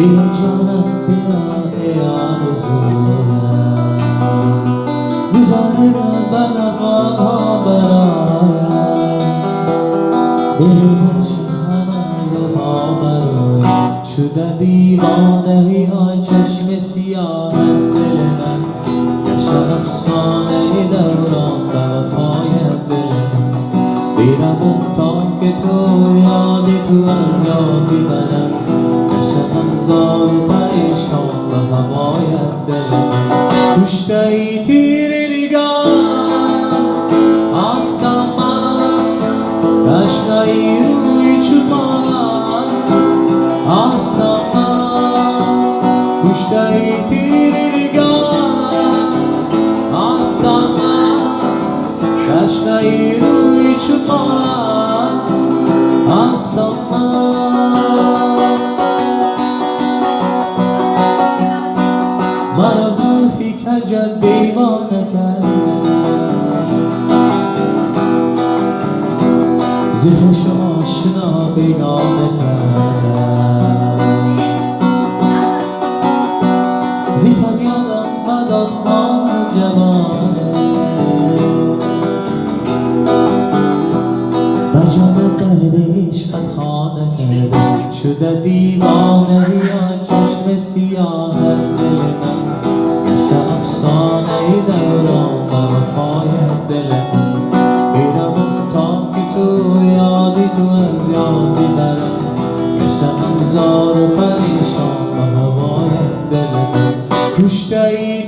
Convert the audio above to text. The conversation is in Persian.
بیا جانم بیا ای آرزویم، میذاره قلبم خوابها برایم، بریزشون همه زلفا برایم. شده دیوانه ای آن چشم سیاه دل من، گشتم افسانه دوران به وفای دل من. میرم تا که تو یادی تو از یادی برم، گشتم زار پریشان به هوای دل من. کشته ای تیر نگاه آسمان، کشته ای روی چوبان آسمان، کشته ای تیر نگاه آسمان، کشته ای روی چوبان آسمان. مرا زلفی کجل دیوانه کرد، زلفش آشنا بیگانه کرد، زلفم یادم مداد ما جوانه، بجانم درد عشقت خانه کرده. شده دیوانه یا چشم سیاه دل من، گشته افسانه دوران به وفای دل من. میرم تا که تو یادی تو از یادی برم، گشتم زار و پریشان به هوای دل من. کشته ای